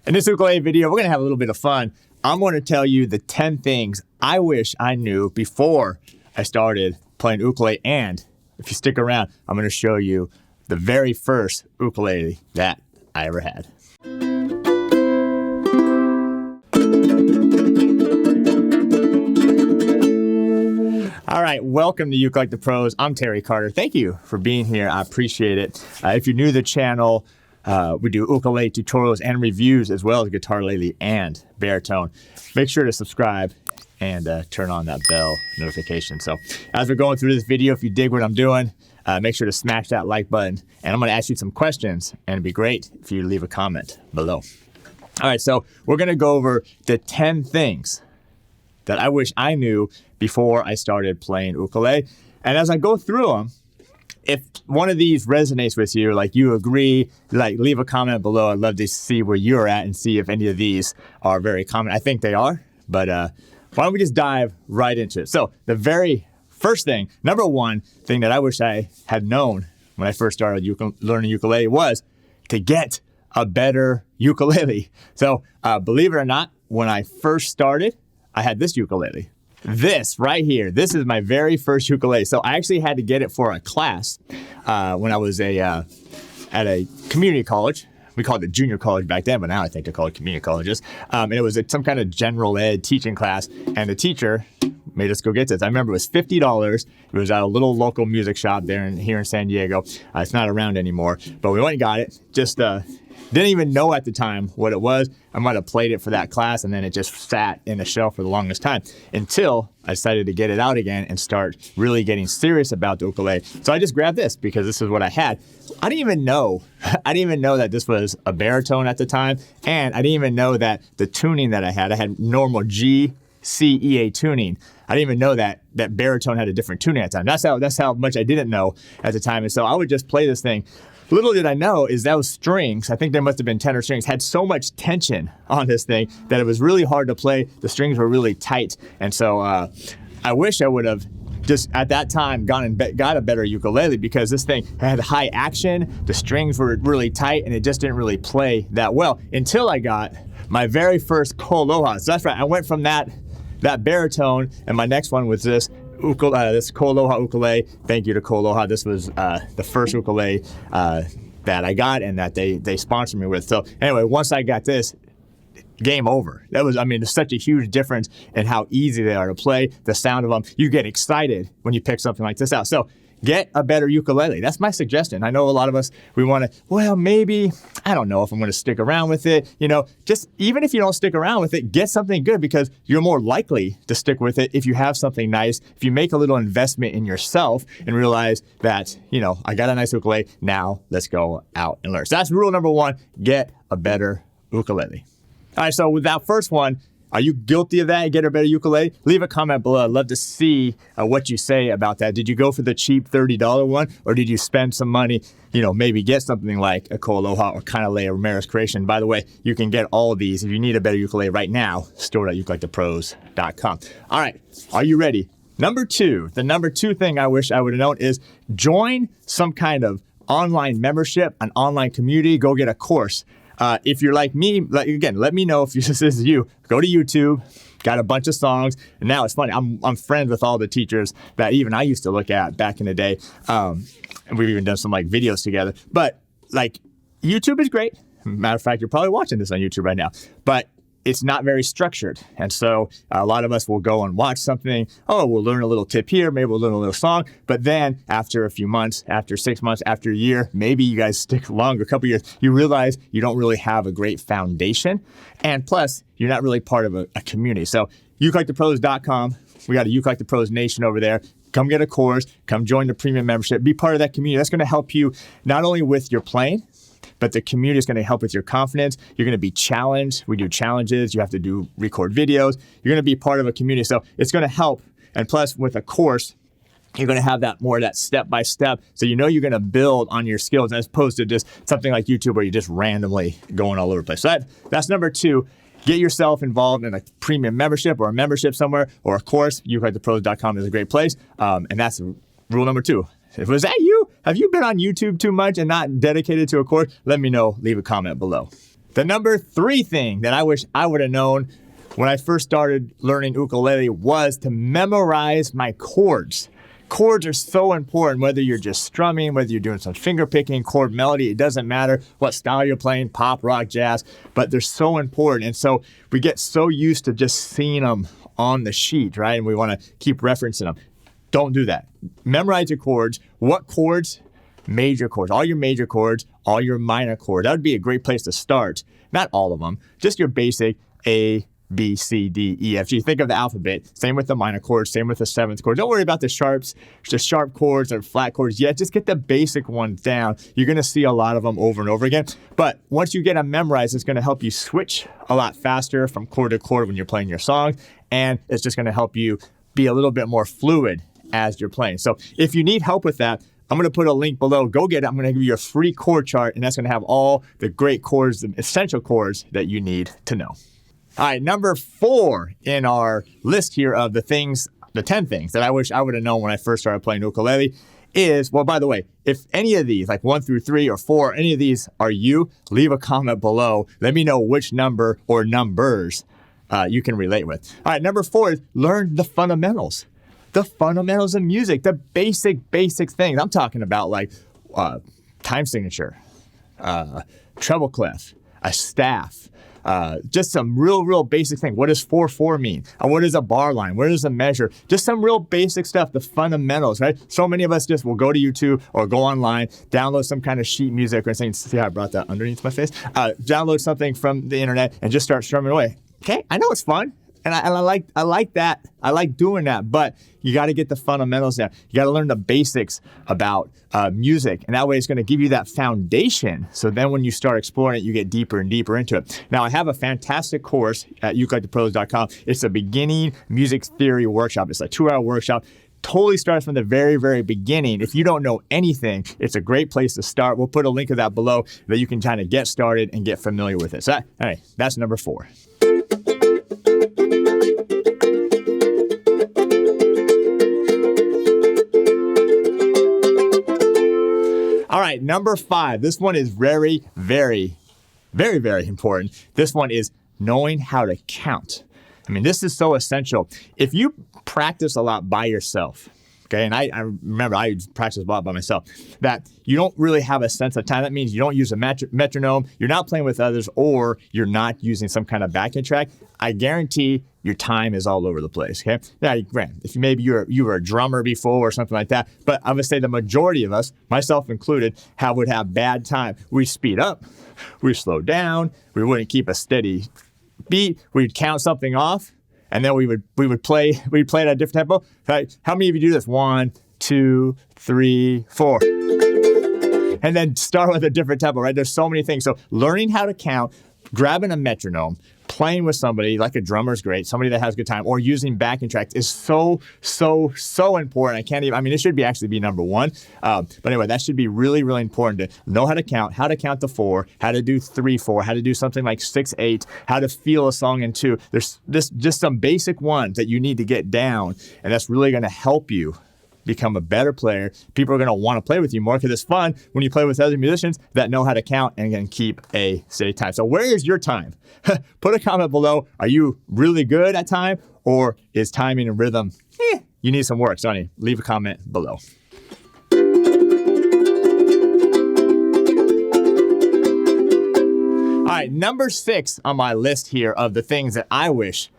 In this ukulele video, we're going to have a little bit of fun. I'm going to tell you the 10 things I wish I knew before I started playing ukulele. And if you stick around, I'm going to show you the very first ukulele that I ever had. All right, welcome to ukelikethepros. I'm Terry Carter. Thank you for being here. I appreciate it. If you're new to the channel, we do ukulele tutorials and reviews as well as Guitarlele and Baritone. Make sure to subscribe and turn on that bell notification. So as we're going through this video, if you dig what I'm doing, make sure to smash that like button. And I'm going to ask you some questions, and it'd be great if you leave a comment below. All right, so we're going to go over the 10 things that I wish I knew before I started playing ukulele. And as I go through them, if one of these resonates with you, like you agree, like leave a comment below. I'd love to see where you're at and see if any of these are very common. I think they are, but why don't we just dive right into it? So the very first thing, number one thing that I wish I had known when I first started learning ukulele was to get a better ukulele. So believe it or not, when I first started, I had this ukulele. This right here, this is my very first ukulele. So I actually had to get it for a class when I was at a community college. We called it junior college back then, but now I think they're called community colleges. And it was some kind of general ed teaching class, and the teacher made us go get this. I remember it was $50. It was at a little local music shop here in San Diego. It's not around anymore, but we went and got it. Just didn't even know at the time what it was. I might have played it for that class, and then it just sat in the shelf for the longest time until I decided to get it out again and start really getting serious about the ukulele. So I just grabbed this because this is what I had. I didn't even know that this was a baritone at the time, and I didn't even know that the tuning that I had normal G, C, E, A tuning. I didn't even know that baritone had a different tuning at the time. That's how much I didn't know at the time. And so I would just play this thing. Little did I know is those strings, I think there must have been tenor strings, had so much tension on this thing that it was really hard to play. The strings were really tight. And so I wish I would have just at that time got a better ukulele, because this thing had high action, the strings were really tight, and it just didn't really play that well until I got my very first Koaloha. So that's right, I went from that baritone, and my next one was this Koaloha ukulele. Thank you to Koaloha. This was the first ukulele that I got and that they sponsored me with. So anyway, once I got this, game over. There's such a huge difference in how easy they are to play, the sound of them. You get excited when you pick something like this out. So get a better ukulele. That's my suggestion. I know a lot of us, we want to, well, maybe, I don't know if I'm going to stick around with it. Just even if you don't stick around with it, get something good, because you're more likely to stick with it if you have something nice, if you make a little investment in yourself and realize that, I got a nice ukulele, now let's go out and learn. So that's rule number one, get a better ukulele. All right, so with that first one, are you guilty of that? Get a better ukulele? Leave a comment below. I'd love to see what you say about that. Did you go for the cheap $30 one, or did you spend some money, maybe get something like a Koaloha or Guitarlele or Maris Creation? By the way, you can get all of these if you need a better ukulele right now, stored at ukelikethepros.com. All right, are you ready? Number two, the number two thing I wish I would have known is join some kind of online membership, an online community, go get a course. If you're like me, again, let me know if this is you. Go to YouTube, got a bunch of songs, and now it's funny. I'm friends with all the teachers that even I used to look at back in the day, and we've even done some videos together. But YouTube is great. Matter of fact, you're probably watching this on YouTube right now, but it's not very structured. And so a lot of us will go and watch something. Oh, we'll learn a little tip here. Maybe we'll learn a little song. But then after a few months, after 6 months, after a year, maybe you guys stick longer, a couple years, you realize you don't really have a great foundation. And plus, you're not really part of a community. So ukelikethepros.com, we got a Ukelikethepros Nation over there. Come get a course. Come join the premium membership. Be part of that community. That's going to help you not only with your playing, but the community is going to help with your confidence. You're going to be challenged. We do challenges. You have to record videos. You're going to be part of a community. So it's going to help. And plus, with a course, you're going to have that step by step. So you're going to build on your skills as opposed to just something like YouTube where you're just randomly going all over the place. So that's number two. Get yourself involved in a premium membership or a membership somewhere or a course. ukelikethepros.com is a great place. And that's rule number two. Was that you? Have you been on YouTube too much and not dedicated to a course? Let me know. Leave a comment below. The number 3 thing that I wish I would have known when I first started learning ukulele was to memorize my chords. Chords are so important, whether you're just strumming, whether you're doing some finger picking, chord melody, it doesn't matter what style you're playing, pop, rock, jazz, but they're so important. And so we get so used to just seeing them on the sheet, right? And we want to keep referencing them. Don't do that. Memorize your chords. What chords? Major chords. All your major chords, all your minor chords. That would be a great place to start. Not all of them, just your basic A, B, C, D, E, F, G. Think of the alphabet. Same with the minor chords, same with the 7th chord. Don't worry about the sharps, the sharp chords or flat chords yet. Just get the basic ones down. You're going to see a lot of them over and over again. But once you get them memorized, it's going to help you switch a lot faster from chord to chord when you're playing your songs. And it's just going to help you be a little bit more fluid as you're playing. So if you need help with that, I'm going to put a link below. Go get it. I'm going to give you a free chord chart, and that's going to have all the great chords, the essential chords that you need to know. All right, number 4 in our list here of the 10 things that I wish I would have known when I first started playing ukulele is, well, by the way, if any of these, like 1 through 3 or 4, any of these are you, leave a comment below. Let me know which number or numbers you can relate with. All right, number 4 is learn the fundamentals. The fundamentals of music, the basic things. I'm talking about like time signature, treble clef, a staff, just some real basic thing. What does 4/4 mean? What is a bar line? What is a measure? Just some real basic stuff, the fundamentals, right? So many of us just will go to YouTube or go online, download some kind of sheet music or something. See how I brought that underneath my face? Download something from the internet and just start strumming away. Okay, I know it's fun. And I like that. I like doing that, but you got to get the fundamentals down. You got to learn the basics about music, and that way it's going to give you that foundation. So then when you start exploring it, you get deeper and deeper into it. Now, I have a fantastic course at ukelikethepros.com. It's a beginning music theory workshop. It's a 2-hour workshop. Totally starts from the very beginning. If you don't know anything, it's a great place to start. We'll put a link of that below that you can kind of get started and get familiar with it. So, all right, that's number 4. All right, number 5. This one is very important. This one is knowing how to count. I mean, this is so essential. If you practice a lot by yourself, okay, and I remember I practice a lot by myself, that you don't really have a sense of time. That means you don't use a metronome, you're not playing with others, or you're not using some kind of backing track. I guarantee your time is all over the place, okay? Now, granted, if maybe you were a drummer before or something like that, but I would say the majority of us, myself included, would have bad time. We speed up, we slow down, we wouldn't keep a steady beat, we'd count something off, and then we'd play at a different tempo. How many of you do this? 1, 2, 3, 4. And then start with a different tempo, right? There's so many things. So learning how to count, grabbing a metronome, playing with somebody like a drummer is great, somebody that has good time, or using backing tracks is so important. It should actually be number 1. But anyway, that should be really important to know how to count to 4, how to do 3/4, how to do something like 6/8, how to feel a song in 2. There's just some basic ones that you need to get down, and that's really going to help you become a better player. People are going to want to play with you more because it's fun when you play with other musicians that know how to count and can keep a steady time. So where is your time? Put a comment below. Are you really good at time, or is timing and rhythm, you need some work? So leave a comment below. All right, number 6 on my list here of the things that I wish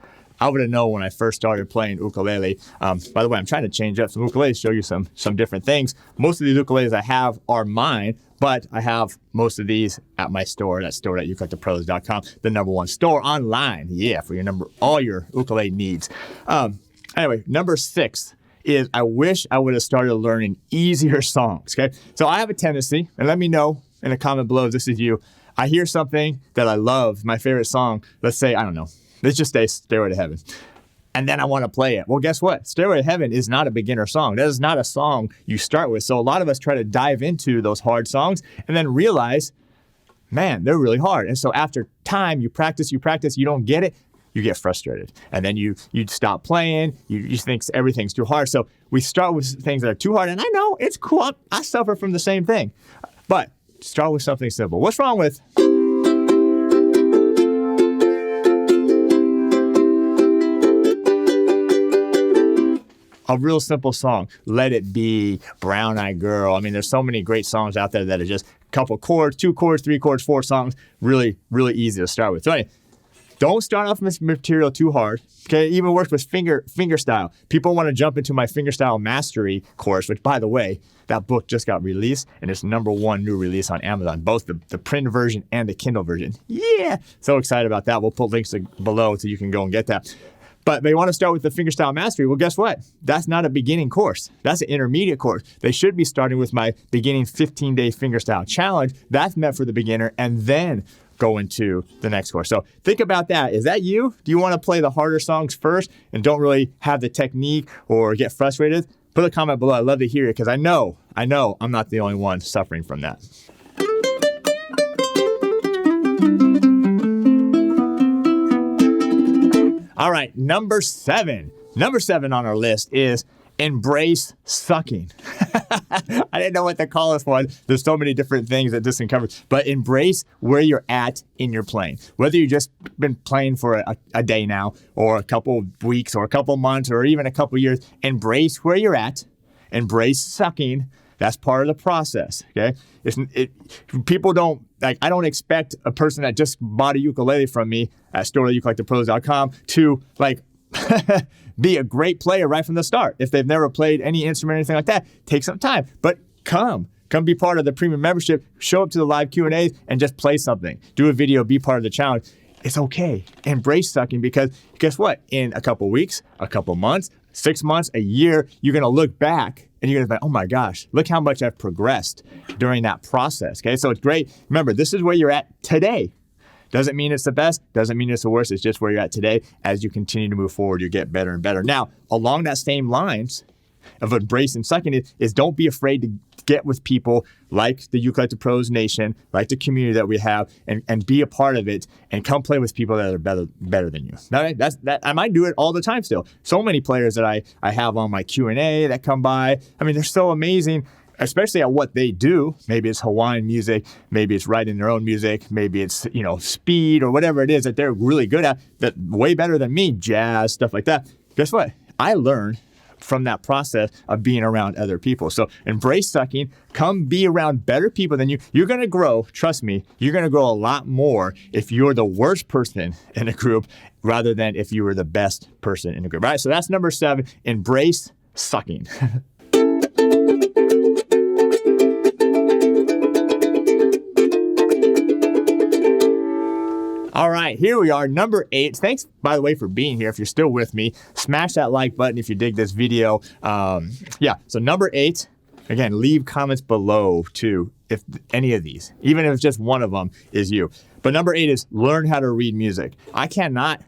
I would have known when I first started playing ukulele. By the way, I'm trying to change up some ukuleles, show you some different things. Most of these ukuleles I have are mine, but I have most of these at my store. That's store at ukelikethepros.com, the number 1 store online. For all your ukulele needs. Anyway, number 6 is I wish I would have started learning easier songs. Okay, so I have a tendency, and let me know in a comment below if this is you. I hear something that I love, my favorite song. Let's say, I don't know. Let's just say Stairway to Heaven. And then I want to play it. Well, guess what? Stairway to Heaven is not a beginner song. That is not a song you start with. So a lot of us try to dive into those hard songs and then realize, man, they're really hard. And so after time, you practice, you don't get it, you get frustrated. And then you stop playing, you think everything's too hard. So we start with things that are too hard. And I know, it's cool. I suffer from the same thing. But start with something simple. What's wrong with... a real simple song. Let It Be, Brown Eyed Girl. I mean, there's so many great songs out there that are just a couple chords, 2 chords, 3 chords, 4 songs. Really, really easy to start with. So anyway, don't start off with material too hard. Okay, it even works with finger style. People want to jump into my fingerstyle mastery course, which, by the way, that book just got released, and it's #1 new release on Amazon, both the print version and the Kindle version. Yeah, so excited about that. We'll put links below so you can go and get that. But they want to start with the fingerstyle mastery. Well, guess what? That's not a beginning course. That's an intermediate course. They should be starting with my beginning 15-day fingerstyle challenge. That's meant for the beginner, and then go into the next course. So think about that. Is that you? Do you want to play the harder songs first and don't really have the technique or get frustrated? Put a comment below. I'd love to hear it because I know I'm not the only one suffering from that. All right, number 7. Number 7 on our list is embrace sucking. I didn't know what to call this one. There's so many different things that this can cover, but embrace where you're at in your playing. Whether you've just been playing for a day now, or a couple weeks, or a couple months, or even a couple years, embrace where you're at. Embrace sucking. That's part of the process, okay? People don't, like, I don't expect a person that just bought a ukulele from me at store.ukelikethepros.com to, like, be a great player right from the start. If they've never played any instrument or anything like that, take some time. But come be part of the premium membership, show up to the live Q&As and just play something. Do a video, be part of the challenge. It's okay. Embrace sucking, because guess what? In a couple weeks, a couple months, 6 months, a year, you're going to look back and you're going to be like, oh my gosh, look how much I've progressed during that process. Okay, so it's great. Remember, this is where you're at today. Doesn't mean it's the best, doesn't mean it's the worst. It's just where you're at today. As you continue to move forward, you get better and better. Now, along that same lines of embracing sucking is don't be afraid to get with people like the Ukulele Pros Nation, like the community that we have, and be a part of it, and come play with people that are better than you. Now, I might do it all the time still. So many players that I have on my Q&A that come by. I mean, they're so amazing, especially at what they do. Maybe it's Hawaiian music, maybe it's writing their own music, maybe it's, speed or whatever it is that they're really good at, that way better than me, jazz, stuff like that. Guess what? I learned from that process of being around other people. So embrace sucking, come be around better people than you. You're going to grow, trust me, you're going to grow a lot more if you're the worst person in a group rather than if you were the best person in a group. All right, so that's number 7, embrace sucking. All right, here we are, number 8. Thanks, by the way, for being here. If you're still with me, smash that like button if you dig this video. So number 8, again, leave comments below too, if any of these, even if it's just one of them is you. But number 8 is learn how to read music. I got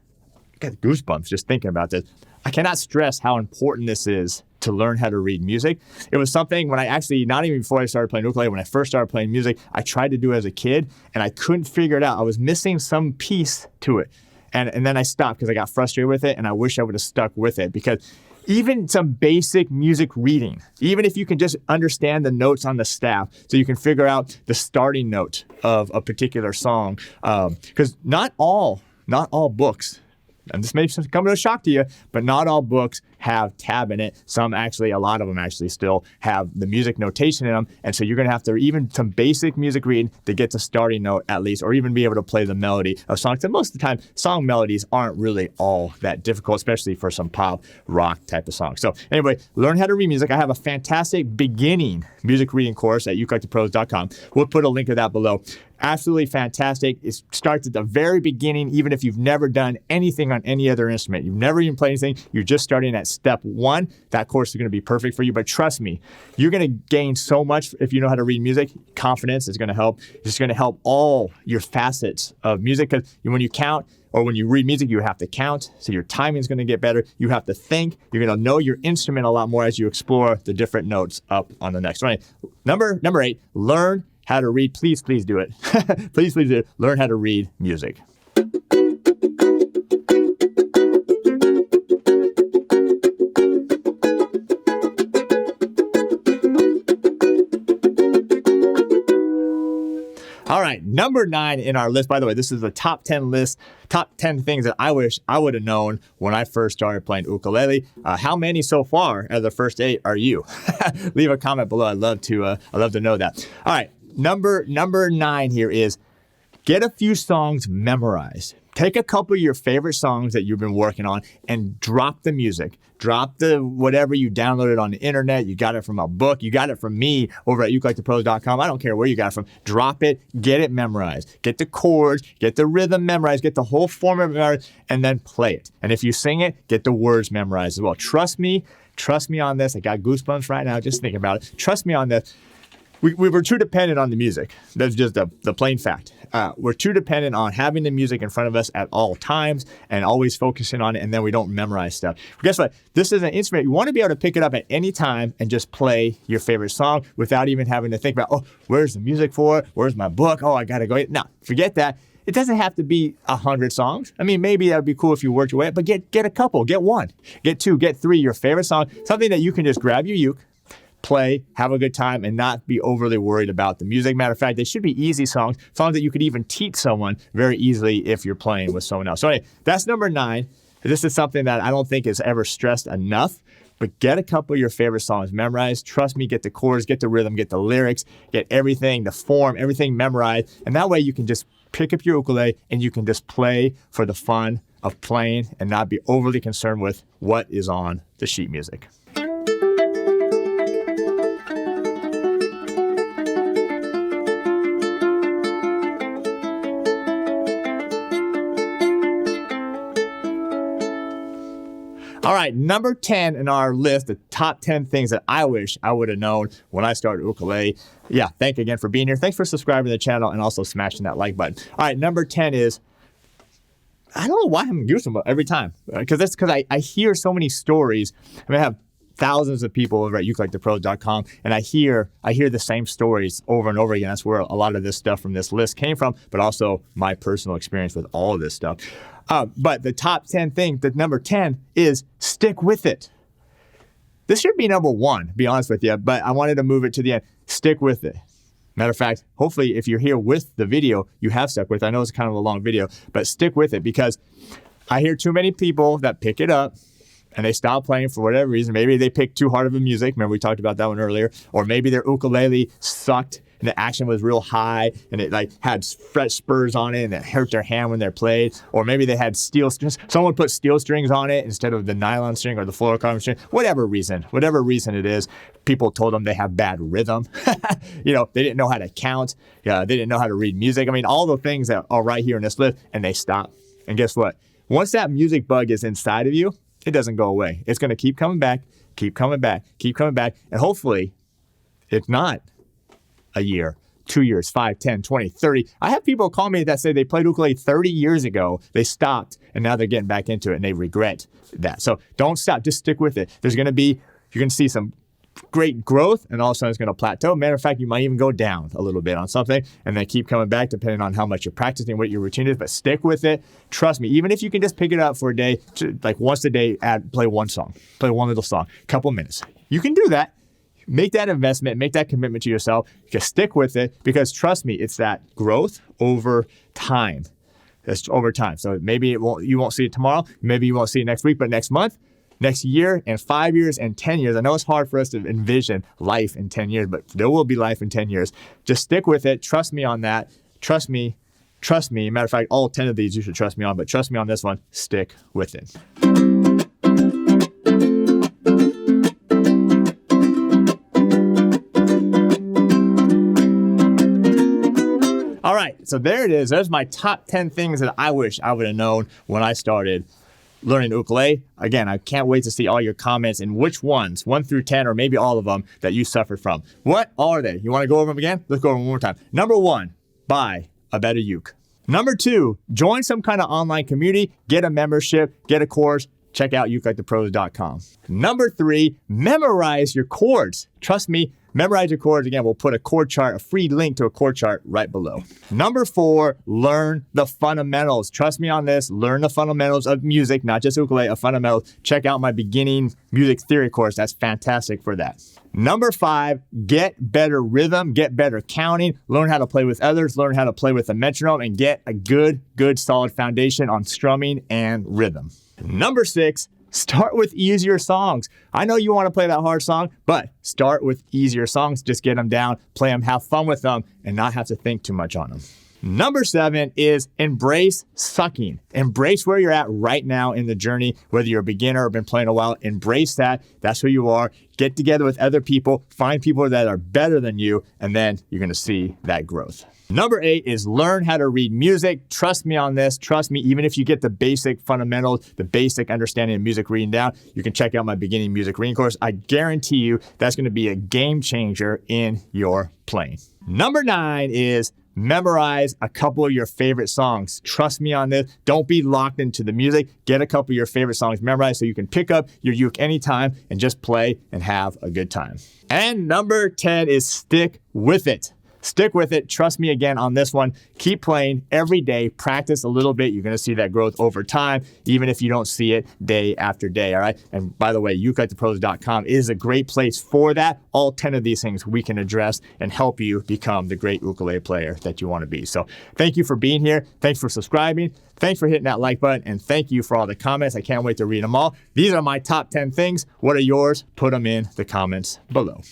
goosebumps just thinking about this. I cannot stress how important this is to learn how to read music. It was something when not even before I started playing ukulele, when I first started playing music, I tried to do it as a kid and I couldn't figure it out. I was missing some piece to it. And then I stopped because I got frustrated with it, and I wish I would have stuck with it, because even some basic music reading, even if you can just understand the notes on the staff so you can figure out the starting note of a particular song, because not all books, and this may come as a shock to you, but not all books have tab in it. A lot of them actually still have the music notation in them. And so you're going to have to even some basic music reading to get the starting note at least, or even be able to play the melody of songs. And most of the time, song melodies aren't really all that difficult, especially for some pop rock type of songs. So anyway, learn how to read music. I have a fantastic beginning music reading course at ukelikethepros.com. We'll put a link to that below. Absolutely fantastic. It starts at the very beginning, even if you've never done anything on any other instrument. You've never even played anything. You're just starting at step 1. That course is going to be perfect for you. But trust me, you're going to gain so much if you know how to read music. Confidence is going to help. It's going to help all your facets of music, because when you count, or when you read music, you have to count. So your timing is going to get better. You have to think. You're going to know your instrument a lot more as you explore the different notes up on the next one. Number 8, learn how to read. Please do it. please do it. Learn how to read music. All right, number 9 in our list. By the way, this is the top 10 list, top 10 things that I wish I would have known when I first started playing ukulele. How many so far as the first 8 are you? Leave a comment below. I'd love to know that. All right, number 9 here is get a few songs memorized. Take a couple of your favorite songs that you've been working on and drop the music. Drop the whatever you downloaded on the internet. You got it from a book. You got it from me over at ukelikethepros.com. I don't care where you got it from. Drop it. Get it memorized. Get the chords. Get the rhythm memorized. Get the whole format memorized. And then play it. And if you sing it, get the words memorized as well. Trust me. Trust me on this. I got goosebumps right now just thinking about it. Trust me on this. We were too dependent on the music. That's just the plain fact. We're too dependent on having the music in front of us at all times and always focusing on it, and then we don't memorize stuff. But guess what? This is an instrument. You want to be able to pick it up at any time and just play your favorite song without even having to think about, oh, where's the music for it? Where's my book? Oh, I got to go. No, forget that. It doesn't have to be 100 songs. I mean, maybe that would be cool if you worked your way up, but get a couple. Get 1, get 2, get 3, your favorite song, something that you can just grab your uke, play, have a good time, and not be overly worried about the music. Matter of fact, they should be easy songs that you could even teach someone very easily if you're playing with someone else. So anyway, that's number 9. This is something that I don't think is ever stressed enough, but get a couple of your favorite songs memorized. Trust me, get the chords, get the rhythm, get the lyrics, get everything, the form, everything memorized. And that way you can just pick up your ukulele and you can just play for the fun of playing and not be overly concerned with what is on the sheet music. All right, number 10 in our list, the top 10 things that I wish I would have known when I started ukulele. Yeah, thank you again for being here. Thanks for subscribing to the channel and also smashing that like button. All right, number 10 is, I don't know why I'm using them every time. Because I hear so many stories. I have thousands of people over at ukelikethepros.com, and I hear the same stories over and over again. That's where a lot of this stuff from this list came from, but also my personal experience with all of this stuff. But the top 10 thing, the number 10 is stick with it. This should be number 1, to be honest with you, but I wanted to move it to the end. Stick with it. Matter of fact, hopefully if you're here with the video, you have stuck with it. I know it's kind of a long video, but stick with it because I hear too many people that pick it up and they stop playing for whatever reason. Maybe they picked too hard of a music. Remember we talked about that one earlier. Or maybe their ukulele sucked and the action was real high and it like had fret spurs on it and it hurt their hand when they're played. Or maybe they had steel strings. Someone put steel strings on it instead of the nylon string or the fluorocarbon string. Whatever reason it is, people told them they have bad rhythm. They didn't know how to count. They didn't know how to read music. I mean, all the things that are right here in this list, and they stop. And guess what? Once that music bug is inside of you, it doesn't go away. It's going to keep coming back, keep coming back, keep coming back. And hopefully, if not a year, 2 years, 5, 10, 20, 30. I have people call me that say they played ukulele 30 years ago. They stopped, and now they're getting back into it, and they regret that. So don't stop. Just stick with it. You're going to see some great growth, and all of a sudden it's going to plateau. Matter of fact, you might even go down a little bit on something and then keep coming back depending on how much you're practicing, what your routine is, but stick with it. Trust me, even if you can just pick it up for a day, like once a day, play one song, play one little song, couple minutes. You can do that. Make that investment, make that commitment to yourself. Just stick with it because trust me, it's that growth over time. It's over time. So maybe you won't see it tomorrow. Maybe you won't see it next week, but next month, next year, and 5 years, and 10 years. I know it's hard for us to envision life in 10 years, but there will be life in 10 years. Just stick with it. Trust me on that. Trust me. Trust me. Matter of fact, all 10 of these you should trust me on, but trust me on this one. Stick with it. All right, so there it is. There's my top 10 things that I wish I would have known when I started learning ukulele. Again, I can't wait to see all your comments and which ones, 1 through 10, or maybe all of them, that you suffered from. What are they? You want to go over them again? Let's go over them one more time. Number 1, buy a better uke. Number 2, join some kind of online community, get a membership, get a course. Check out ukelikethepros.com. Number 3, memorize your chords. Trust me, memorize your chords. Again, we'll put a chord chart, a free link to a chord chart right below. Number 4, learn the fundamentals. Trust me on this. Learn the fundamentals of music, not just ukulele, of fundamentals. Check out my beginning music theory course. That's fantastic for that. Number 5, get better rhythm, get better counting, learn how to play with others, learn how to play with a metronome, and get a good solid foundation on strumming and rhythm. Number 6, start with easier songs. I know you want to play that hard song, but start with easier songs. Just get them down, play them, have fun with them, and not have to think too much on them. Number 7 is embrace sucking. Embrace where you're at right now in the journey, whether you're a beginner or been playing a while. Embrace that. That's who you are. Get together with other people, find people that are better than you, and then you're going to see that growth. Number 8 is learn how to read music. Trust me on this. Trust me, even if you get the basic fundamentals, the basic understanding of music reading down, you can check out my beginning music reading course. I guarantee you that's going to be a game changer in your playing. Number 9 is memorize a couple of your favorite songs. Trust me on this. Don't be locked into the music. Get a couple of your favorite songs memorized so you can pick up your uke anytime and just play and have a good time. And number 10 is stick with it. Stick with it. Trust me again on this one. Keep playing every day. Practice a little bit. You're going to see that growth over time, even if you don't see it day after day, all right? And by the way, ukelikethepros.com is a great place for that. All 10 of these things we can address and help you become the great ukulele player that you want to be. So thank you for being here. Thanks for subscribing. Thanks for hitting that like button. And thank you for all the comments. I can't wait to read them all. These are my top 10 things. What are yours? Put them in the comments below.